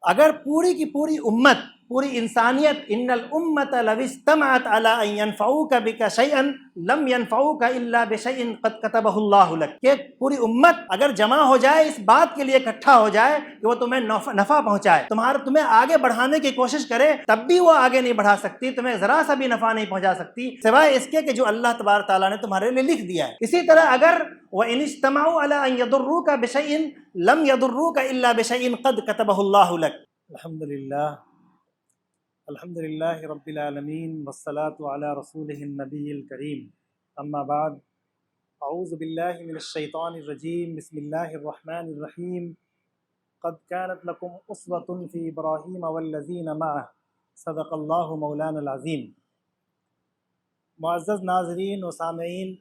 اگر پوری کی پوری امت، پوری انسانیت، ان الامت لو اجتمعت علی ان ينفعوک بک شیئا لم ينفعوک الا بشیء قد کتبہ اللہ لک، کہ پوری امت اگر جمع ہو جائے اس بات کے لیے اکٹھا ہو جائے کہ وہ تمہیں نفع پہنچائے، تمہیں آگے بڑھانے کی کوشش کرے، تب بھی وہ آگے نہیں بڑھا سکتی، تمہیں ذرا سا بھی نفع نہیں پہنچا سکتی سوائے اس کے کہ جو اللہ تبارک تعالیٰ نے تمہارے لیے لکھ دیا ہے۔ اسی طرح اگر وَإِنِ اجْتَمَعُوا عَلَىٰ أَن يَضُرُّوكَ بِشَيْءٍ لَمْ يَضُرُّوكَ إِلَّا بِشَيْءٍ قَدْ كَتَبَهُ اللَّهُ لَكَ۔ الحمد للہ رب العالمین والصلاة علی رسولہ النبی الکریم، اما بعد، اعوذ باللہ من الشیطان الرجیم، بسم اللہ الرحمن الرحیم۔ قد كانت لکم اسوۃ فی ابراہیم والذین معہ، صدق اللہ مولانا العظیم۔ معزز ناظرین و سامعین،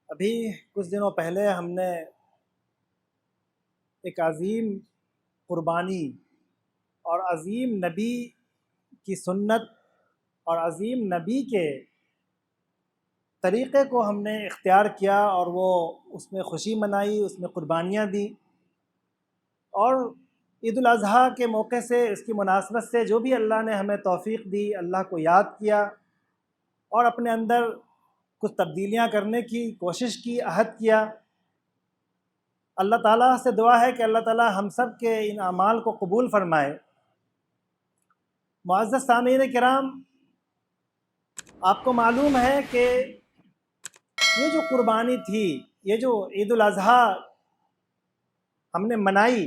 ابھی کچھ دنوں پہلے ہم نے ایک عظیم قربانی اور عظیم نبی کی سنت اور عظیم نبی کے طریقے کو ہم نے اختیار کیا اور وہ اس میں خوشی منائی، اس میں قربانیاں دی، اور عید الاضحیٰ کے موقع سے، اس کی مناسبت سے جو بھی اللہ نے ہمیں توفیق دی، اللہ کو یاد کیا اور اپنے اندر کچھ تبدیلیاں کرنے کی کوشش کی، عہد کیا۔ اللہ تعالیٰ سے دعا ہے کہ اللہ تعالیٰ ہم سب کے ان اعمال کو قبول فرمائے۔ معزز سامعین کرام، آپ کو معلوم ہے کہ یہ جو قربانی تھی، یہ جو عید الاضحیٰ ہم نے منائی،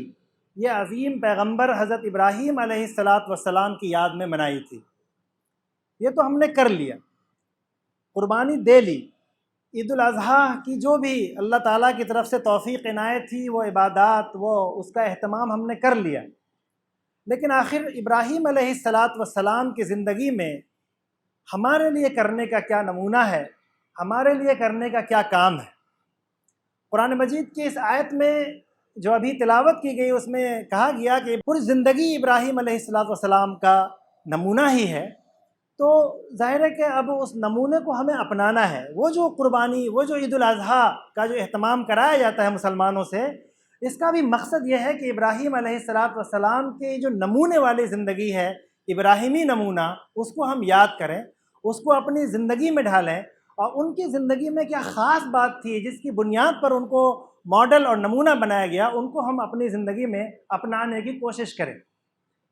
یہ عظیم پیغمبر حضرت ابراہیم علیہ السلام کی یاد میں منائی تھی۔ یہ تو ہم نے کر لیا، قربانی دے لی۔ عید الاضحیٰ کی جو بھی اللہ تعالیٰ کی طرف سے توفیق عنایت تھی، وہ عبادات، وہ اس کا اہتمام ہم نے کر لیا، لیکن آخر ابراہیم علیہ السلام کی زندگی میں ہمارے لیے کرنے کا کیا نمونہ ہے، ہمارے لیے کرنے کا کیا کام ہے۔ قرآن مجید کی اس آیت میں جو ابھی تلاوت کی گئی، اس میں کہا گیا کہ پوری زندگی ابراہیم علیہ السلام کا نمونہ ہی ہے، تو ظاہر ہے کہ اب اس نمونے کو ہمیں اپنانا ہے۔ وہ جو قربانی، وہ جو عید الاضحیٰ کا جو اہتمام کرایا جاتا ہے مسلمانوں سے، اس کا بھی مقصد یہ ہے کہ ابراہیم علیہ السلام کے جو نمونے والی زندگی ہے، ابراہیمی نمونہ، اس کو ہم یاد کریں، اس کو اپنی زندگی میں ڈھالیں، اور ان کی زندگی میں کیا خاص بات تھی جس کی بنیاد پر ان کو ماڈل اور نمونہ بنایا گیا، ان کو ہم اپنی زندگی میں اپنانے کی کوشش کریں۔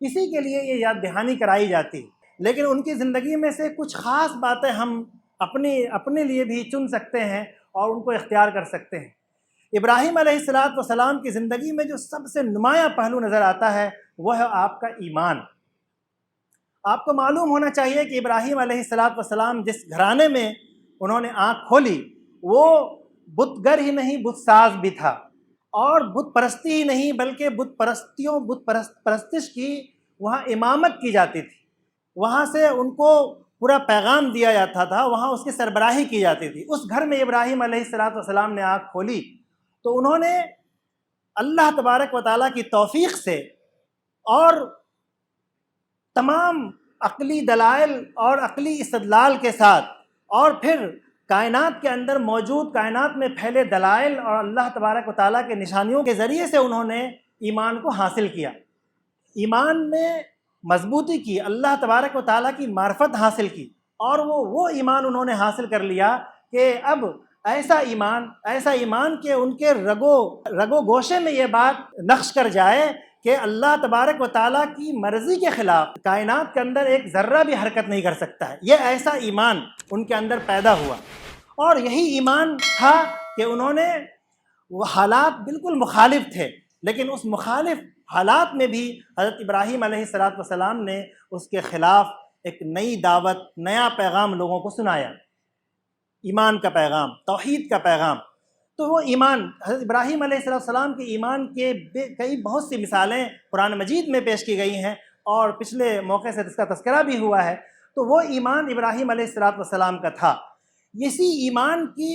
اسی کے لیے یہ یاد دہانی کرائی جاتی ہے، لیکن ان کی زندگی میں سے کچھ خاص باتیں ہم اپنے لیے بھی چن سکتے ہیں اور ان کو اختیار کر سکتے ہیں۔ ابراہیم علیہ السلام کی زندگی میں جو سب سے نمایاں پہلو نظر آتا ہے، وہ ہے آپ کا ایمان۔ آپ کو معلوم ہونا چاہیے کہ ابراہیم علیہ السلام جس گھرانے میں انہوں نے آنکھ کھولی، وہ بت گر ہی نہیں، بت ساز بھی تھا، اور بت پرستی ہی نہیں بلکہ بت پرستش کی وہاں امامت کی جاتی تھی، وہاں سے ان کو پورا پیغام دیا جاتا تھا، وہاں اس کی سربراہی کی جاتی تھی۔ اس گھر میں ابراہیم علیہ السلام نے آنکھ کھولی تو انہوں نے اللہ تبارک و تعالیٰ کی توفیق سے اور تمام عقلی دلائل اور عقلی استدلال کے ساتھ، اور پھر کائنات کے اندر موجود، کائنات میں پھیلے دلائل اور اللہ تبارک و تعالیٰ کے نشانیوں کے ذریعے سے انہوں نے ایمان کو حاصل کیا، ایمان میں مضبوطی کی، اللہ تبارک و تعالیٰ کی معرفت حاصل کی، اور وہ ایمان انہوں نے حاصل کر لیا کہ اب ایسا ایمان کہ ان کے رگو گوشے میں یہ بات نقش کر جائے کہ اللہ تبارک و تعالیٰ کی مرضی کے خلاف کائنات کے اندر ایک ذرہ بھی حرکت نہیں کر سکتا ہے۔ یہ ایسا ایمان ان کے اندر پیدا ہوا، اور یہی ایمان تھا کہ انہوں نے، وہ حالات بالکل مخالف تھے، لیکن اس مخالف حالات میں بھی حضرت ابراہیم علیہ السلام نے اس کے خلاف ایک نئی دعوت، نیا پیغام لوگوں کو سنایا، ایمان کا پیغام، توحید کا پیغام۔ تو وہ ایمان، حضرت ابراہیم علیہ السلام کے ایمان کے بہت سی مثالیں قرآن مجید میں پیش کی گئی ہیں، اور پچھلے موقع سے اس کا تذکرہ بھی ہوا ہے۔ تو وہ ایمان ابراہیم علیہ السلام کا تھا۔ اسی ایمان کی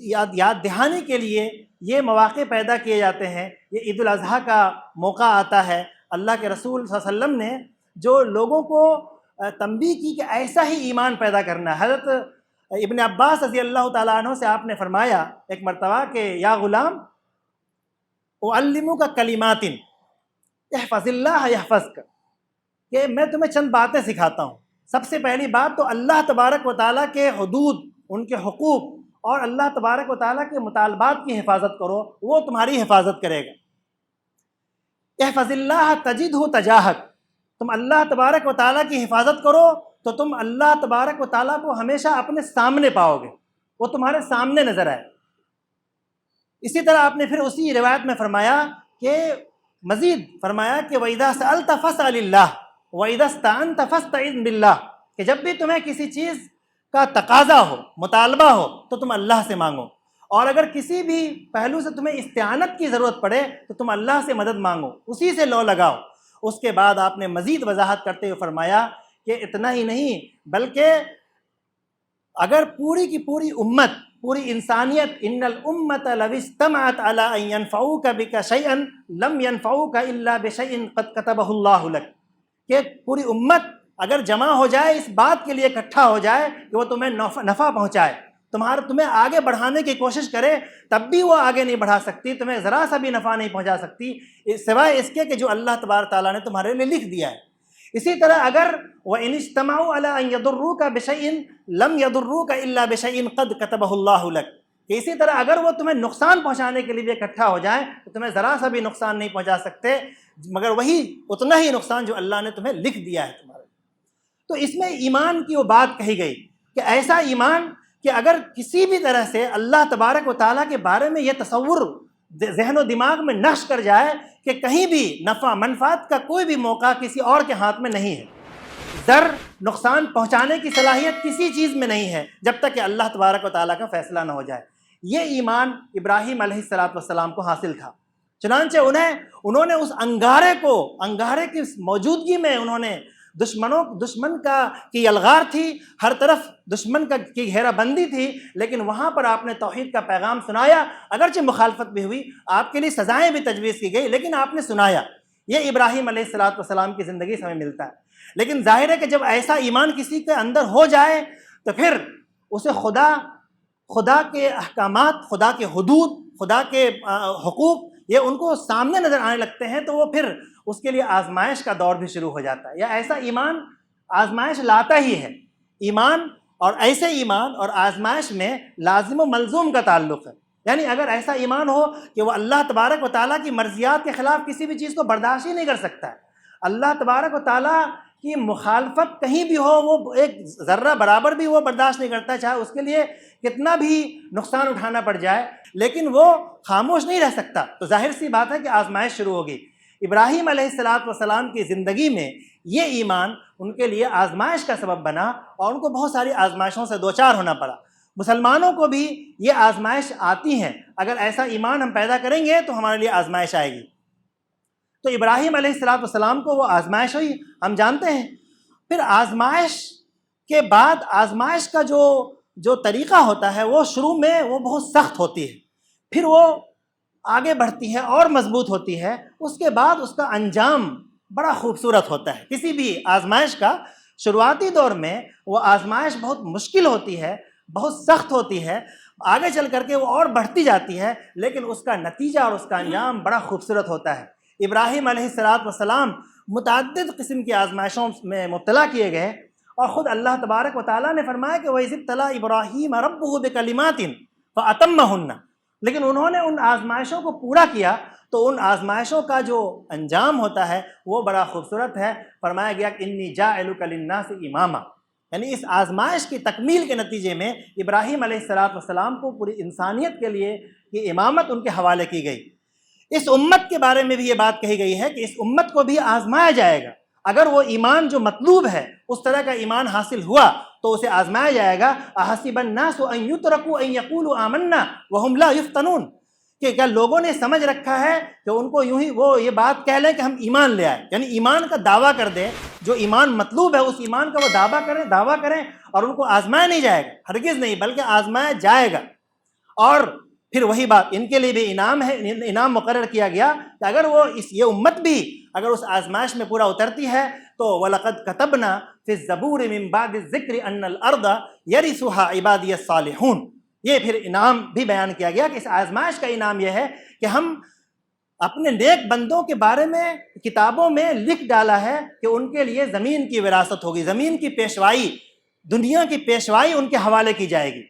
یاد دہانی کے لیے یہ مواقع پیدا کیے جاتے ہیں، یہ عید الاضحیٰ کا موقع آتا ہے۔ اللہ کے رسول صلی اللہ علیہ وسلم نے جو لوگوں کو تنبیہ کی کہ ایسا ہی ایمان پیدا کرنا ہے، حضرت ابن عباس رضی اللہ تعالیٰ عنہ سے آپ نے فرمایا ایک مرتبہ کہ یا غلام اعلمک کلمات، احفظ اللہ یحفظک، کہ میں تمہیں چند باتیں سکھاتا ہوں۔ سب سے پہلی بات تو اللہ تبارک و تعالیٰ کے حدود، ان کے حقوق اور اللہ تبارک و تعالیٰ کے مطالبات کی حفاظت کرو، وہ تمہاری حفاظت کرے گا۔ احفظ اللہ تجدہ تجاہک، تم اللہ تبارک و تعالیٰ کی حفاظت کرو تو تم اللہ تبارک و تعالیٰ کو ہمیشہ اپنے سامنے پاؤ گے، وہ تمہارے سامنے نظر آئے۔ اسی طرح آپ نے پھر اسی روایت میں فرمایا کہ مزید فرمایا کہ وَإِذَا سَأَلْتَ فَاسْأَلِ اللَّهَ وَإِذَا اسْتَعَنْتَ فَاسْتَعِذْ بِاللَّهِ، کہ جب بھی تمہیں کسی چیز کا تقاضا ہو، مطالبہ ہو، تو تم اللہ سے مانگو، اور اگر کسی بھی پہلو سے تمہیں استعانت کی ضرورت پڑے تو تم اللہ سے مدد مانگو، اسی سے لو لگاؤ۔ اس کے بعد آپ نے مزید وضاحت کرتے ہوئے فرمایا کہ اتنا ہی نہیں بلکہ اگر پوری کی پوری امت، پوری انسانیت، ان الامت لو اجتمعت علی ان ينفعوک بک شیئا لم ينفعوک الا بشیء قد کتبہ اللہ لک، کہ پوری امت اگر جمع ہو جائے اس بات کے لیے اکٹھا ہو جائے کہ وہ تمہیں نفع پہنچائے، تمہیں آگے بڑھانے کی کوشش کرے، تب بھی وہ آگے نہیں بڑھا سکتی، تمہیں ذرا سا بھی نفع نہیں پہنچا سکتی سوائے اس کے کہ جو اللہ تبارک تعالیٰ نے تمہارے لیے لکھ دیا ہے۔ اسی طرح اگر وَإِنِ اجْتَمَعُوا عَلَىٰ أَن يَضُرُّوكَ بِشَيْءٍ لَمْ يَضُرُّوكَ إِلَّا بِشَيْءٍ قَدْ كَتَبَهُ اللَّهُ لَكَ، کہ اسی طرح اگر وہ تمہیں نقصان پہنچانے کے لیے بھی اکٹھا ہو جائیں تو تمہیں ذرا سا بھی نقصان نہیں پہنچا سکتے مگر وہی اتنا ہی نقصان جو اللہ نے تمہیں لکھ دیا ہے تمہارے۔ تو اس میں ایمان کی وہ بات کہی گئی کہ ایسا ایمان کہ اگر کسی بھی طرح سے اللہ تبارک و تعالیٰ کے بارے میں یہ تصور ذہن و دماغ میں نقش کر جائے کہ کہیں بھی نفع منفعت کا کوئی بھی موقع کسی اور کے ہاتھ میں نہیں ہے، ضر نقصان پہنچانے کی صلاحیت کسی چیز میں نہیں ہے جب تک کہ اللہ تبارک و تعالیٰ کا فیصلہ نہ ہو جائے۔ یہ ایمان ابراہیم علیہ السلام کو حاصل تھا، چنانچہ انہوں نے اس انگارے کی موجودگی میں انہوں نے دشمن کی یلغار تھی، ہر طرف دشمن کی گھیرا بندی تھی، لیکن وہاں پر آپ نے توحید کا پیغام سنایا، اگرچہ مخالفت بھی ہوئی، آپ کے لیے سزائیں بھی تجویز کی گئی، لیکن آپ نے سنایا۔ یہ ابراہیم علیہ السلام کی زندگی سے ہمیں ملتا ہے۔ لیکن ظاہر ہے کہ جب ایسا ایمان کسی کے اندر ہو جائے تو پھر اسے خدا کے احکامات، خدا کے حدود، خدا کے حقوق یہ ان کو سامنے نظر آنے لگتے ہیں، تو وہ پھر اس کے لیے آزمائش کا دور بھی شروع ہو جاتا ہے۔ یا ایسا ایمان آزمائش لاتا ہی ہے۔ ایمان اور ایسے ایمان اور آزمائش میں لازم و ملزوم کا تعلق ہے، یعنی اگر ایسا ایمان ہو کہ وہ اللہ تبارک و تعالیٰ کی مرضیات کے خلاف کسی بھی چیز کو برداشت ہی نہیں کر سکتا ہے، اللہ تبارک و تعالیٰ کی مخالفت کہیں بھی ہو وہ ایک ذرہ برابر بھی وہ برداشت نہیں کرتا، چاہے اس کے لیے کتنا بھی نقصان اٹھانا پڑ جائے، لیکن وہ خاموش نہیں رہ سکتا، تو ظاہر سی بات ہے کہ آزمائش شروع ہوگی۔ ابراہیم علیہ السلام کی زندگی میں یہ ایمان ان کے لیے آزمائش کا سبب بنا اور ان کو بہت ساری آزمائشوں سے دوچار ہونا پڑا۔ مسلمانوں کو بھی یہ آزمائش آتی ہیں، اگر ایسا ایمان ہم پیدا کریں گے تو ہمارے لیے آزمائش آئے گی۔ تو ابراہیم علیہ السلام کو وہ آزمائش ہوئی، ہم جانتے ہیں۔ پھر آزمائش کے بعد آزمائش کا جو طریقہ ہوتا ہے وہ شروع میں وہ بہت سخت ہوتی ہے، پھر وہ آگے بڑھتی ہے اور مضبوط ہوتی ہے، اس کے بعد اس کا انجام بڑا خوبصورت ہوتا ہے۔ کسی بھی آزمائش کا شروعاتی دور میں وہ آزمائش بہت مشکل ہوتی ہے، بہت سخت ہوتی ہے، آگے چل کر کے وہ اور بڑھتی جاتی ہے، لیکن اس کا نتیجہ اور اس کا انجام بڑا خوبصورت ہوتا ہے۔ ابراہیم علیہ السلام متعدد قسم کی آزمائشوں میں مبتلا کیے گئے، اور خود اللہ تبارک و تعالیٰ نے فرمایا کہ وَإِذِ ابْتَلَىٰ إِبْرَاهِيمَ رَبُّهُ بِكَلِمَاتٍ فَأَتَمَّهُنَّ، لیکن انہوں نے ان آزمائشوں کو پورا کیا تو ان آزمائشوں کا جو انجام ہوتا ہے وہ بڑا خوبصورت ہے۔ فرمایا گیا کہ انی جاعلک للناس اماما، یعنی اس آزمائش کی تکمیل کے نتیجے میں ابراہیم علیہ السلام کو پوری انسانیت کے لیے یہ امامت ان کے حوالے کی گئی۔ اس امت کے بارے میں بھی یہ بات کہی گئی ہے کہ اس امت کو بھی آزمایا جائے گا، اگر وہ ایمان جو مطلوب ہے اس طرح کا ایمان حاصل ہوا تو اسے آزمایا جائے گا۔ احسب الناس ان یترکوا ان یقولوا آمنا وهم لا یفتنون، کہ کیا لوگوں نے سمجھ رکھا ہے کہ ان کو یوں ہی وہ یہ بات کہہ لیں کہ ہم ایمان لے آئے، یعنی ایمان کا دعویٰ کر دیں، جو ایمان مطلوب ہے اس ایمان کا وہ دعویٰ کریں اور ان کو آزمایا نہیں جائے گا، ہرگز نہیں، بلکہ آزمایا جائے گا۔ اور پھر وہی بات ان کے لیے بھی انعام مقرر کیا گیا کہ اگر یہ امت بھی اگر اس آزمائش میں پورا اترتی ہے تو وَلَقَدْ كَتَبْنَا فِي الزَّبُورِ مِن بَعْدِ الذِّكْرِ أَنَّ الْأَرْضَ يَرِثُهَا عِبَادِيَ الصَّالِحُونَ۔ یہ پھر انعام بھی بیان کیا گیا کہ اس آزمائش کا انعام یہ ہے کہ ہم اپنے نیک بندوں کے بارے میں کتابوں میں لکھ ڈالا ہے کہ ان کے لیے زمین کی وراثت ہوگی، زمین کی پیشوائی، دنیا کی پیشوائی ان کے حوالے کی جائے گی۔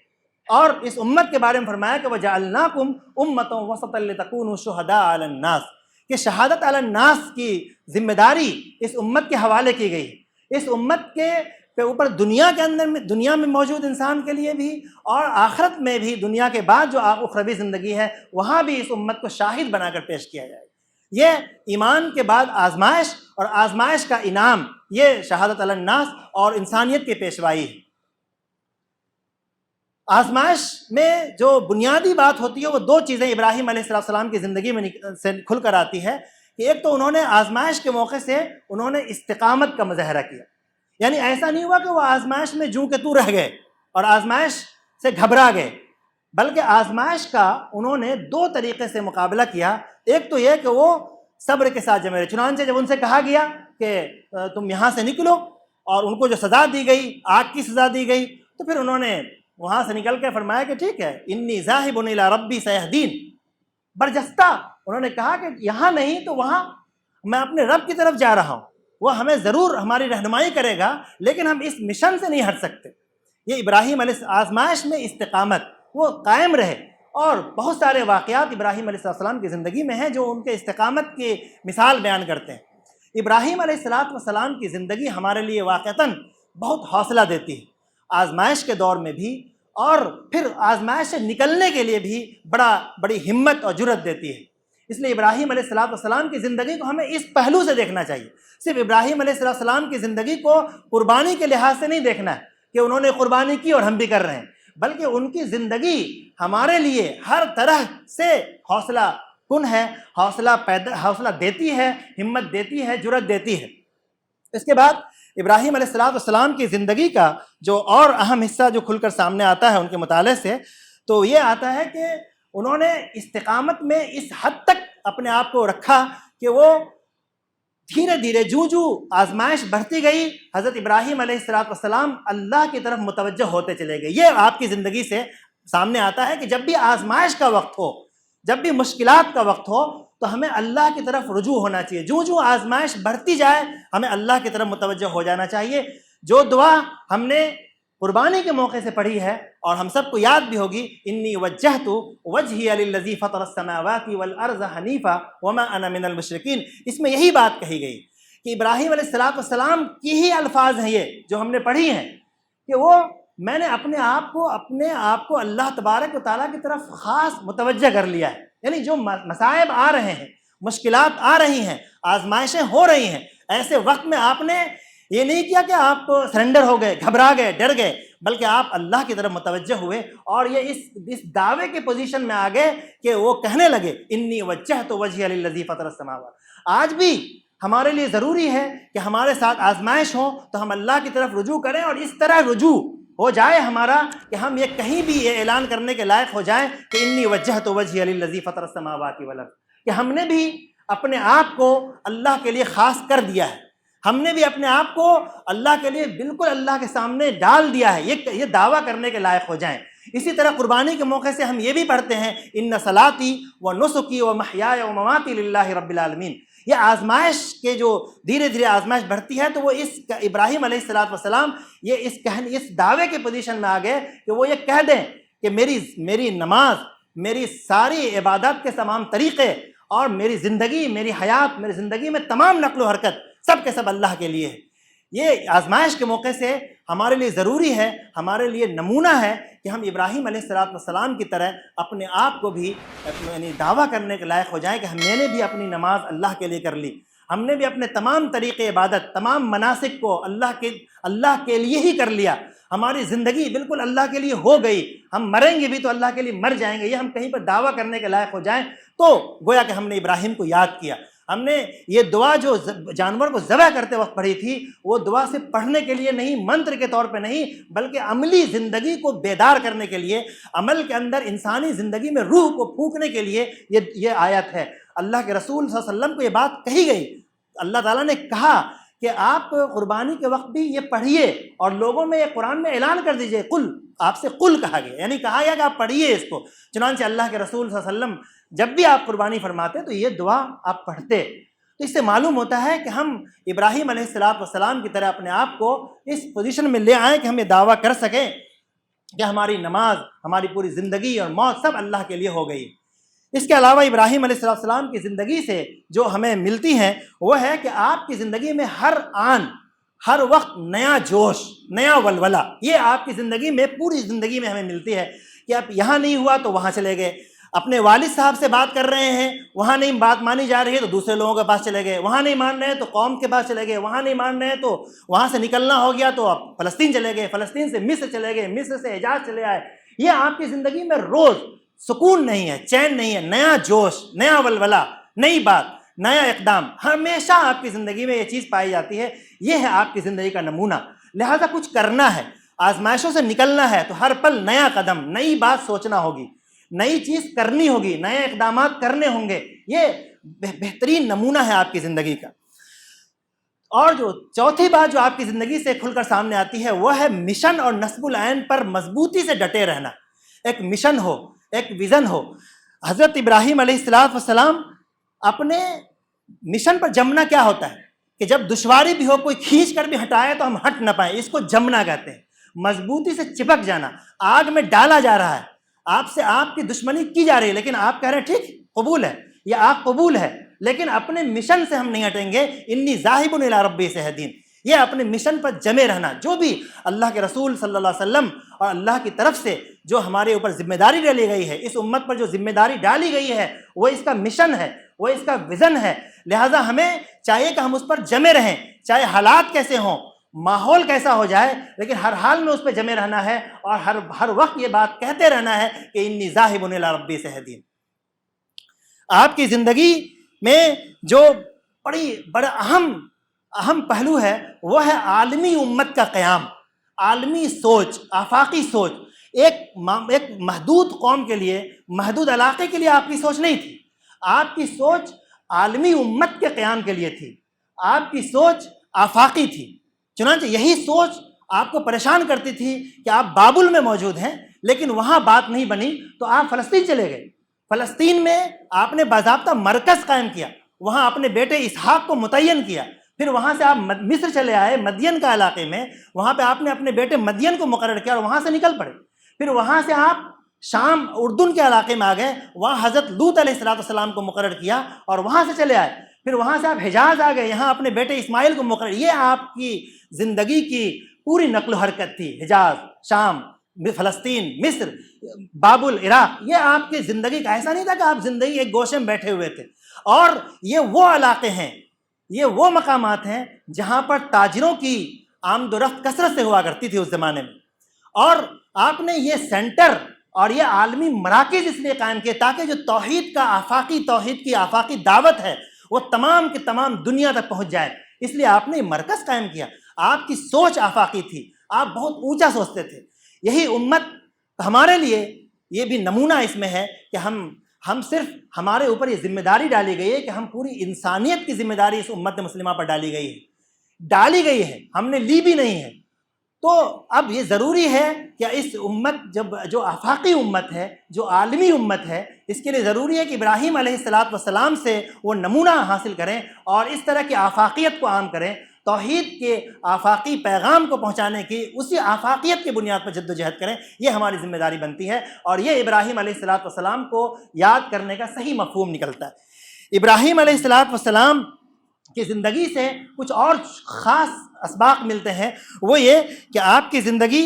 اور اس امت کے بارے میں فرمایا کہ وَجَعَلْنَاكُمْ أُمَّةً وَسَطًا لِتَكُونُوا شُهَدَاءَ عَلَى النَّاسِ، کہ شہادت علی الناس کی ذمہ داری اس امت کے حوالے کی گئی ہے۔ اس امت کے اوپر دنیا کے اندر میں، دنیا میں موجود انسان کے لیے بھی، اور آخرت میں بھی، دنیا کے بعد جو اخروی زندگی ہے وہاں بھی اس امت کو شاہد بنا کر پیش کیا جائے۔ یہ ایمان کے بعد آزمائش، اور آزمائش کا انعام یہ شہادت علی الناس اور انسانیت کی پیشوائی ہے۔ آزمائش میں جو بنیادی بات ہوتی ہے وہ دو چیزیں ابراہیم علیہ السلام کی زندگی میں سے کھل کر آتی ہے کہ ایک تو انہوں نے آزمائش کے موقع سے انہوں نے استقامت کا مظاہرہ کیا، یعنی ایسا نہیں ہوا کہ وہ آزمائش میں جوں کہ تو رہ گئے اور آزمائش سے گھبرا گئے، بلکہ آزمائش کا انہوں نے دو طریقے سے مقابلہ کیا۔ ایک تو یہ کہ وہ صبر کے ساتھ جمے رہے، چنانچہ جب ان سے کہا گیا کہ تم یہاں سے نکلو، اور ان کو جو سزا دی گئی، آگ کی سزا دی گئی، تو پھر انہوں نے وہاں سے نکل کے فرمایا کہ ٹھیک ہے، انی ذاہب الی ربی سیہدین، برجستہ انہوں نے کہا کہ یہاں نہیں تو وہاں میں اپنے رب کی طرف جا رہا ہوں، وہ ہمیں ضرور ہماری رہنمائی کرے گا، لیکن ہم اس مشن سے نہیں ہٹ سکتے۔ یہ ابراہیم علیہ آزمائش میں استقامت، وہ قائم رہے، اور بہت سارے واقعات ابراہیم علیہ السلام کی زندگی میں ہیں جو ان کے استقامت کی مثال بیان کرتے ہیں۔ ابراہیم علیہ السلام کی زندگی ہمارے لیے واقعتاً بہت حوصلہ دیتی ہے، آزمائش کے دور میں بھی، اور پھر آزمائش سے نکلنے کے لیے بھی بڑی ہمت اور جرأت دیتی ہے۔ اس لیے ابراہیم علیہ السلام کی زندگی کو ہمیں اس پہلو سے دیکھنا چاہیے۔ صرف ابراہیم علیہ السلام کی زندگی کو قربانی کے لحاظ سے نہیں دیکھنا ہے کہ انہوں نے قربانی کی اور ہم بھی کر رہے ہیں، بلکہ ان کی زندگی ہمارے لیے ہر طرح سے حوصلہ کن ہے، حوصلہ دیتی ہے، ہمت دیتی ہے، جرأت دیتی ہے۔ اس کے بعد ابراہیم علیہ السلام کی زندگی کا جو اور اہم حصہ جو کھل کر سامنے آتا ہے ان کے مطالعے سے، تو یہ آتا ہے کہ انہوں نے استقامت میں اس حد تک اپنے آپ کو رکھا کہ وہ دھیرے دھیرے جو آزمائش بڑھتی گئی، حضرت ابراہیم علیہ السلام اللہ کی طرف متوجہ ہوتے چلے گئے۔ یہ آپ کی زندگی سے سامنے آتا ہے کہ جب بھی آزمائش کا وقت ہو، جب بھی مشکلات کا وقت ہو، تو ہمیں اللہ کی طرف رجوع ہونا چاہیے۔ جو آزمائش بڑھتی جائے ہمیں اللہ کی طرف متوجہ ہو جانا چاہیے۔ جو دعا ہم نے قربانی کے موقع سے پڑھی ہے اور ہم سب کو یاد بھی ہوگی، انی وجہت وجہی للذی فطر السماوات والارض حنیفا وما انا من المشرکین، اس میں یہی بات کہی گئی کہ ابراہیم علیہ السلام کی ہی الفاظ ہیں یہ جو ہم نے پڑھی ہیں کہ وہ میں نے اپنے آپ کو اللہ تبارک و تعالیٰ کی طرف خاص متوجہ کر لیا ہے۔ یعنی جو مصائب آ رہے ہیں، مشکلات آ رہی ہیں، آزمائشیں ہو رہی ہیں، ایسے وقت میں آپ نے یہ نہیں کیا کہ آپ سرنڈر ہو گئے، گھبرا گئے، ڈر گئے، بلکہ آپ اللہ کی طرف متوجہ ہوئے، اور یہ اس دعوے کے پوزیشن میں آ گئے کہ وہ کہنے لگے انی وجہت وجہی للذی فطر السماوات۔ آج بھی ہمارے لیے ضروری ہے کہ ہمارے ساتھ آزمائش ہو تو ہم اللہ کی طرف رجوع کریں، اور اس طرح رجوع ہو جائے ہمارا کہ ہم یہ کہیں بھی یہ اعلان کرنے کے لائق ہو جائیں کہ انی وجہت وجہی للذی فطر السماوات والارض، کہ ہم نے بھی اپنے آپ کو اللہ کے لیے خاص کر دیا ہے، ہم نے بھی اپنے آپ کو اللہ کے لیے بالکل اللہ کے سامنے ڈال دیا ہے، یہ دعویٰ کرنے کے لائق ہو جائیں۔ اسی طرح قربانی کے موقع سے ہم یہ بھی پڑھتے ہیں ان صلاتی و نسکی و محیای و مماتی للہ رب العالمین۔ یہ آزمائش کے جو دھیرے دھیرے آزمائش بڑھتی ہے تو وہ اس ابراہیم علیہ السلام یہ اس دعوے کے پوزیشن میں آ گئے کہ وہ یہ کہہ دیں کہ میری نماز، میری ساری عبادت کے تمام طریقے، اور میری زندگی، میری حیات، میری زندگی میں تمام نقل و حرکت سب کے سب اللہ کے لیے ہے۔ یہ آزمائش کے موقع سے ہمارے لیے ضروری ہے، ہمارے لیے نمونہ ہے کہ ہم ابراہیم علیہ السلام کی طرح اپنے آپ کو بھی یعنی دعویٰ کرنے کے لائق ہو جائیں کہ میں نے بھی اپنی نماز اللہ کے لیے کر لی، ہم نے بھی اپنے تمام طریقے عبادت، تمام مناسک کو اللہ کے لیے ہی کر لیا، ہماری زندگی بالکل اللہ کے لیے ہو گئی، ہم مریں گے بھی تو اللہ کے لیے مر جائیں گے، یہ ہم کہیں پر دعویٰ کرنے کے لائق ہو جائیں تو گویا کہ ہم نے ابراہیم کو یاد کیا۔ ہم نے یہ دعا جو جانور کو ذبح کرتے وقت پڑھی تھی، وہ دعا صرف پڑھنے کے لیے نہیں، منتر کے طور پہ نہیں، بلکہ عملی زندگی کو بیدار کرنے کے لیے، عمل کے اندر انسانی زندگی میں روح کو پھونکنے کے لیے یہ آیت ہے۔ اللہ کے رسول صلی اللہ علیہ وسلم کو یہ بات کہی گئی، اللہ تعالیٰ نے کہا کہ آپ قربانی کے وقت بھی یہ پڑھیے اور لوگوں میں یہ قرآن میں اعلان کر دیجئے، قل، آپ سے قل کہا گیا، یعنی کہا گیا کہ آپ پڑھیے اس کو۔ چنانچہ اللہ کے رسول صلی اللہ علیہ وسلم جب بھی آپ قربانی فرماتے تو یہ دعا آپ پڑھتے۔ تو اس سے معلوم ہوتا ہے کہ ہم ابراہیم علیہ السلام کی طرح اپنے آپ کو اس پوزیشن میں لے آئیں کہ ہم یہ دعویٰ کر سکیں کہ ہماری نماز، ہماری پوری زندگی اور موت سب اللہ کے لیے ہو گئی۔ اس کے علاوہ ابراہیم علیہ السلام کی زندگی سے جو ہمیں ملتی ہیں وہ ہے کہ آپ کی زندگی میں ہر آن، ہر وقت نیا جوش، نیا ولولہ، یہ آپ کی زندگی میں، پوری زندگی میں ہمیں ملتی ہے کہ اب یہاں نہیں ہوا تو وہاں چلے گئے، اپنے والد صاحب سے بات کر رہے ہیں، وہاں نہیں بات مانی جا رہی ہے تو دوسرے لوگوں کے پاس چلے گئے، وہاں نہیں مان رہے ہیں تو قوم کے پاس چلے گئے، وہاں نہیں مان رہے ہیں تو وہاں سے نکلنا ہو گیا تو آپ فلسطین چلے گئے، فلسطین سے مصر چلے گئے، مصر سے حجاز چلے آئے۔ یہ آپ کی زندگی میں روز سکون نہیں ہے، چین نہیں ہے، نیا جوش، نیا ولولہ، نئی بات، نیا اقدام، ہمیشہ آپ کی زندگی میں یہ چیز پائی جاتی ہے۔ یہ ہے آپ کی زندگی کا نمونہ۔ لہذا کچھ کرنا ہے، آزمائشوں سے نکلنا ہے تو ہر پل نیا قدم، نئی بات سوچنا ہوگی، نئی چیز کرنی ہوگی، نئے اقدامات کرنے ہوں گے۔ یہ بہترین نمونہ ہے آپ کی زندگی کا۔ اور جو چوتھی بات جو آپ کی زندگی سے کھل کر سامنے آتی ہے وہ ہے مشن اور نصب العین پر مضبوطی سے ڈٹے رہنا۔ ایک مشن ہو، ایک ویژن ہو۔ حضرت ابراہیم علیہ السلام اپنے مشن پر جمنا کیا ہوتا ہے کہ جب دشواری بھی ہو، کوئی کھینچ کر بھی ہٹائے تو ہم ہٹ نہ پائیں، اس کو جمنا کہتے ہیں۔ مضبوطی سے چپک جانا، آگ میں ڈالا جا رہا ہے، آپ سے آپ کی دشمنی کی جا رہی ہے لیکن آپ کہہ رہے ہیں ٹھیک، قبول ہے، یہ آگ قبول ہے، لیکن اپنے مشن سے ہم نہیں ہٹیں گے۔ انی ذاہب الی ربی سیہدین، یہ اپنے مشن پر جمے رہنا۔ جو بھی اللہ کے رسول صلی اللہ علیہ وسلم اور اللہ کی طرف سے جو ہمارے اوپر ذمہ داری ڈالی گئی ہے، اس امت پر جو ذمہ داری ڈالی گئی ہے وہ اس کا مشن ہے، وہ اس کا ویژن ہے۔ لہٰذا ہمیں چاہیے کہ ہم اس پر جمے رہیں، چاہے حالات کیسے ہوں، ماحول کیسا ہو جائے، لیکن ہر حال میں اس پہ جمے رہنا ہے اور ہر وقت یہ بات کہتے رہنا ہے کہ انی ذاہب الی ربی سیہدین۔ آپ کی زندگی میں جو بڑا اہم پہلو ہے وہ ہے عالمی امت کا قیام، عالمی سوچ، آفاقی سوچ۔ ایک محدود قوم کے لیے، محدود علاقے کے لیے آپ کی سوچ نہیں تھی، آپ کی سوچ عالمی امت کے قیام کے لیے تھی، آپ کی سوچ آفاقی تھی۔ چنانچہ یہی سوچ آپ کو پریشان کرتی تھی کہ آپ بابل میں موجود ہیں لیکن وہاں بات نہیں بنی تو آپ فلسطین چلے گئے۔ فلسطین میں آپ نے باضابطہ مرکز قائم کیا، وہاں اپنے بیٹے اسحاق کو متعین کیا، پھر وہاں سے آپ مصر چلے آئے، مدین کا علاقے میں، وہاں پہ آپ نے اپنے بیٹے مدین کو مقرر کیا اور وہاں سے نکل پڑے۔ پھر وہاں سے آپ شام، اردن کے علاقے میں آ گئے، وہاں حضرت لوط علیہ السلام کو مقرر کیا اور وہاں سے چلے آئے۔ پھر وہاں سے آپ حجاز آ گئے، یہاں اپنے بیٹے اسماعیل کو مقرر۔ یہ آپ کی زندگی کی پوری نقل و حرکت تھی۔ حجاز، شام، فلسطین، مصر، بابل، عراق، یہ آپ کی زندگی کا ایسا نہیں تھا کہ آپ زندگی ایک گوشے میں بیٹھے ہوئے تھے۔ اور یہ وہ علاقے ہیں، یہ وہ مقامات ہیں جہاں پر تاجروں کی آمد و رفت کثرت سے ہوا کرتی تھی اس زمانے میں، اور آپ نے یہ سینٹر اور یہ عالمی مراکز اس لیے قائم کیے تاکہ جو توحید کی آفاقی دعوت ہے وہ تمام کی تمام دنیا تک پہنچ جائے۔ اس لیے آپ نے یہ مرکز قائم کیا۔ آپ کی سوچ آفاقی تھی، آپ بہت اونچا سوچتے تھے۔ یہی امت ہمارے لیے، یہ بھی نمونہ اس میں ہے کہ ہم صرف، ہمارے اوپر یہ ذمہ داری ڈالی گئی ہے کہ ہم پوری انسانیت کی ذمہ داری اس امت مسلمہ پر ڈالی گئی ہے، ہم نے لی بھی نہیں ہے۔ تو اب یہ ضروری ہے کہ اس امت، جو آفاقی امت ہے، جو عالمی امت ہے، اس کے لیے ضروری ہے کہ ابراہیم علیہ السلام سے وہ نمونہ حاصل کریں اور اس طرح کی آفاقیت کو عام کریں، توحید کے آفاقی پیغام کو پہنچانے کی اسی آفاقیت کی بنیاد پر جد و جہد کریں۔ یہ ہماری ذمہ داری بنتی ہے اور یہ ابراہیم علیہ السلام کو یاد کرنے کا صحیح مفہوم نکلتا ہے۔ ابراہیم علیہ السلام کی زندگی سے کچھ اور خاص اسباق ملتے ہیں، وہ یہ کہ آپ کی زندگی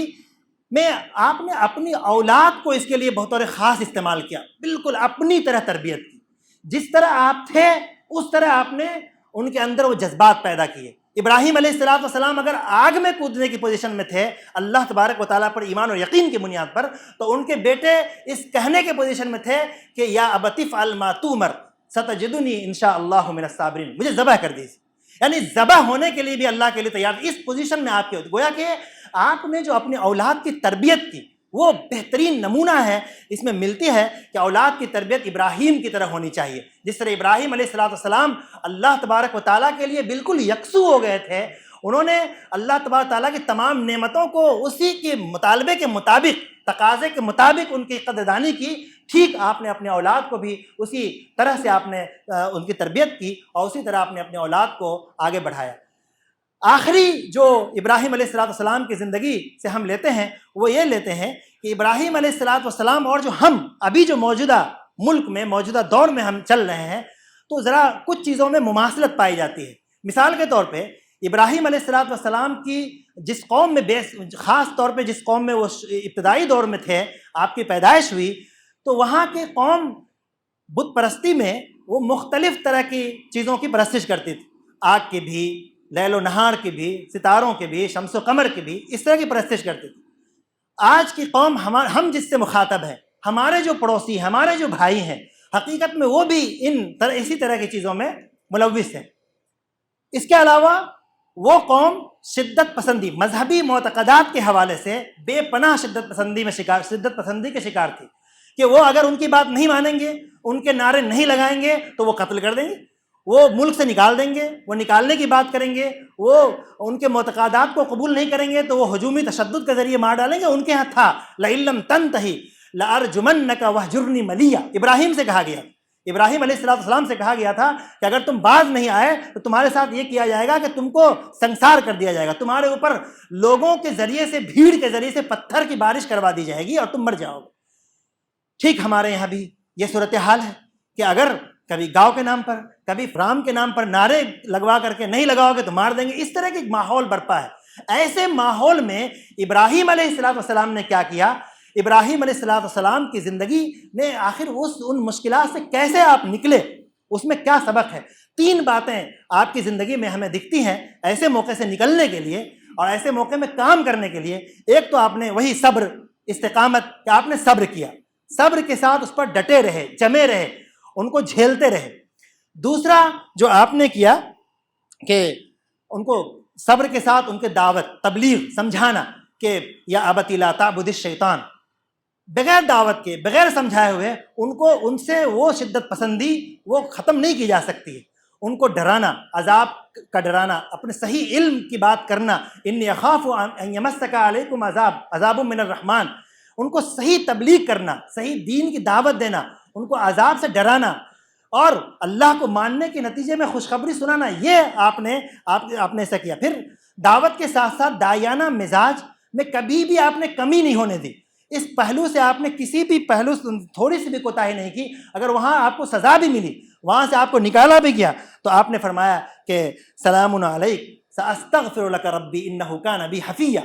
میں آپ نے اپنی اولاد کو اس کے لیے بطور خاص استعمال کیا، بالکل اپنی طرح تربیت کی۔ جس طرح آپ تھے اس طرح آپ نے ان کے اندر وہ جذبات پیدا کیے۔ ابراہیم علیہ السلام اگر آگ میں کودنے کی پوزیشن میں تھے اللہ تبارک و تعالیٰ پر ایمان اور یقین کی بنیاد پر، تو ان کے بیٹے اس کہنے کے پوزیشن میں تھے کہ یا ابت افعل ما تؤمر ستجدنی انشاءاللہ من الصابرین، مجھے ذبح کر دیجیے۔ یعنی ذبح ہونے کے لیے بھی اللہ کے لیے تیار، اس پوزیشن میں آپ کے ہوتے۔ گویا کہ آپ نے جو اپنی اولاد کی تربیت کی، وہ بہترین نمونہ ہے، اس میں ملتی ہے کہ اولاد کی تربیت ابراہیم کی طرح ہونی چاہیے۔ جس طرح ابراہیم علیہ السلام اللہ تبارک و تعالیٰ کے لیے بالکل یکسو ہو گئے تھے، انہوں نے اللہ تبارک و تعالیٰ کی تمام نعمتوں کو اسی کے مطالبے کے مطابق، تقاضے کے مطابق ان کی قدردانی کی، ٹھیک آپ نے اپنے اولاد کو بھی اسی طرح سے آپ نے ان کی تربیت کی اور اسی طرح آپ نے اپنے اولاد کو آگے بڑھایا۔ آخری جو ابراہیم علیہ السلام کی زندگی سے ہم لیتے ہیں وہ یہ لیتے ہیں کہ ابراہیم علیہ السلام اور جو ہم ابھی جو موجودہ ملک میں، موجودہ دور میں ہم چل رہے ہیں، تو ذرا کچھ چیزوں میں مماثلت پائی جاتی ہے۔ مثال کے طور پہ ابراہیم علیہ السلام کی جس قوم میں خاص طور پہ جس قوم میں وہ ابتدائی دور میں تھے، آپ کی پیدائش ہوئی، تو وہاں کی قوم بت پرستی میں وہ مختلف طرح کی چیزوں کی پرستش کرتی تھی، آگ کی بھی، لیل و نہار کی بھی، ستاروں کی بھی، شمس و قمر کی بھی، اس طرح کی پرستش کرتی تھی۔ آج کی قوم ہم جس سے مخاطب ہیں، ہمارے جو پڑوسی، ہمارے جو بھائی ہیں، حقیقت میں وہ بھی اسی طرح کی چیزوں میں ملوث ہیں۔ اس کے علاوہ وہ قوم شدت پسندی، مذہبی معتقدات کے حوالے سے بے پناہ شدت پسندی کے شکار تھی کہ وہ اگر ان کی بات نہیں مانیں گے، ان کے نعرے نہیں لگائیں گے تو وہ قتل کر دیں گے، وہ ملک سے نکال دیں گے، وہ نکالنے کی بات کریں گے، وہ ان کے معتقدات کو قبول نہیں کریں گے تو وہ ہجومی تشدد کے ذریعے مار ڈالیں گے۔ ان کے ہاں تھا لئن لم تنتہی لارجمنک وہجرنی ملیہ، ابراہیم سے کہا گیا، ابراہیم علیہ السلام سے کہا گیا تھا کہ اگر تم باز نہیں آئے تو تمہارے ساتھ یہ کیا جائے گا کہ تم کو سنسار کر دیا جائے گا، تمہارے اوپر لوگوں کے ذریعے سے، بھیڑ کے ذریعے سے پتھر کی بارش کروا دی جائے گی اور تم مر جاؤ گے۔ ٹھیک ہمارے یہاں بھی یہ صورتحال ہے کہ اگر کبھی گاؤں کے نام پر، کبھی فرام کے نام پر نعرے لگوا کر کے نہیں لگاؤ گے تو مار دیں گے، اس طرح کی ماحول برپا ہے۔ ایسے ماحول میں ابراہیم علیہ السلام نے کیا کیا؟ ابراہیم علیہ السلام کی زندگی نے آخر ان مشکلات سے کیسے آپ نکلے، اس میں کیا سبق ہے؟ 3 باتیں آپ کی زندگی میں ہمیں دکھتی ہیں ایسے موقع سے نکلنے کے لیے اور ایسے موقع میں کام کرنے کے لیے۔ ایک تو آپ نے وہی صبر، استقامت، کہ آپ نے صبر کیا، صبر کے ساتھ اس پر ڈٹے رہے، جمے رہے، ان کو جھیلتے رہے۔ دوسرا جو آپ نے کیا کہ ان کو صبر کے ساتھ ان کے دعوت، تبلیغ، سمجھانا کہ یا ابتی لا تعبد الشیطان، بغیر دعوت کے، بغیر سمجھائے ہوئے ان سے وہ شدت پسندی وہ ختم نہیں کی جا سکتی ہے۔ ان کو ڈرانا، عذاب کا ڈرانا، اپنے صحیح علم کی بات کرنا، انی اخاف ان یمسک علیکم عذاب من الرحمن، ان کو صحیح تبلیغ کرنا، صحیح دین کی دعوت دینا، ان کو عذاب سے ڈرانا اور اللہ کو ماننے کے نتیجے میں خوشخبری سنانا، یہ آپ نے ایسا کیا۔ پھر دعوت کے ساتھ ساتھ داعیانہ مزاج میں کبھی بھی آپ نے کمی نہیں ہونے دی، اس پہلو سے آپ نے کسی بھی پہلو سے تھوڑی سی بھی کوتاہی نہیں کی۔ اگر وہاں آپ کو سزا بھی ملی، وہاں سے آپ کو نکالا بھی گیا، تو آپ نے فرمایا کہ سلام علیک ساستغفر لک ربی انہ کان بی حفیہ،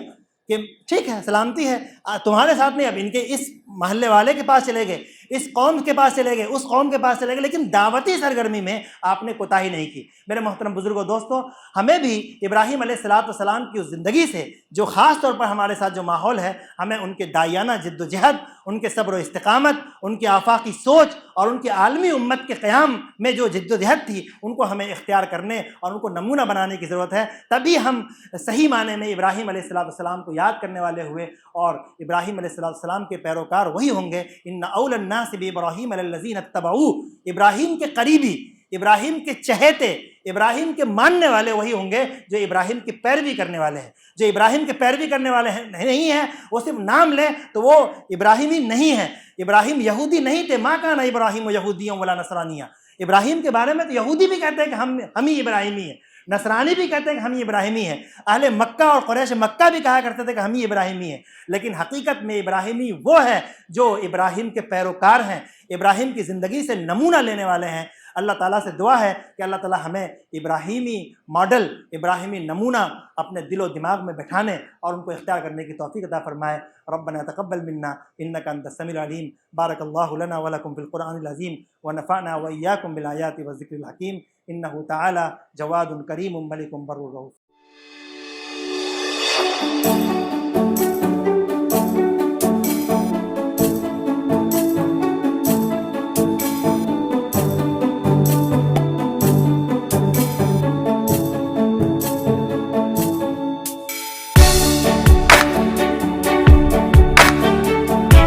کہ ٹھیک ہے، سلامتی ہے، تمہارے ساتھ نہیں، اب ان کے اس محلے والے کے پاس چلے گئے، اس قوم کے پاس چلے گئے، اس قوم کے پاس چلے گئے، لیکن دعوتی سرگرمی میں آپ نے کوتاہی نہیں کی۔ میرے محترم بزرگوں، دوستوں، ہمیں بھی ابراہیم علیہ السلام کی اس زندگی سے، جو خاص طور پر ہمارے ساتھ جو ماحول ہے، ہمیں ان کے داعیانہ جد و جہد، ان کے صبر و استقامت، ان کی آفاقی سوچ اور ان کی عالمی امت کے قیام میں جو جد و جہد تھی، ان کو ہمیں اختیار کرنے اور ان کو نمونہ بنانے کی ضرورت ہے۔ تبھی ہم صحیح معنی میں ابراہیم علیہ السلام کو یاد کرنے والے ہوئے اور ابراہیم علیہ السلام کے پیروکار وہی ہوں گے۔ ان اول الناس بابراہیم الذین اتبعوہ، ابراہیم کے قریبی، ابراہیم کے چہیتے، ابراہیم کے ماننے والے وہی ہوں گے جو ابراہیم کی پیروی کرنے والے ہیں۔ جو ابراہیم کی پیروی کرنے والے نہیں ہیں، وہ صرف نام لیں تو وہ ابراہیمی نہیں ہیں۔ ابراہیم یہودی نہیں تھے، ما کان ابراہیم یہودیا ولا نصرانیہ۔ ابراہیم کے بارے میں تو یہودی بھی کہتے ہیں کہ ہم ہی ابراہیمی ہیں، نصرانی بھی کہتے ہیں کہ ہم ہی ابراہیمی ہیں، اہل مکہ اور قریش مکہ بھی کہا کرتے تھے کہ ہم ہی ابراہیمی ہیں، لیکن حقیقت میں ابراہیمی وہ ہے جو ابراہیم کے پیروکار ہیں، ابراہیم کی زندگی سے نمونہ لینے والے ہیں۔ اللہ تعالیٰ سے دعا ہے کہ اللہ تعالیٰ ہمیں ابراہیمی ماڈل، ابراہیمی نمونہ اپنے دل و دماغ میں بٹھانے اور ان کو اختیار کرنے کی توفیق عطا فرمائے۔ ربنا تقبل منا انک انت السمیع العلیم، بارک اللہ لنا ولکم فی القرآن العظیم ونفعنا وإیاکم بالآیات والذکر الحکیم، انہ تعالی جواد کریم ملک بر الرؤوف۔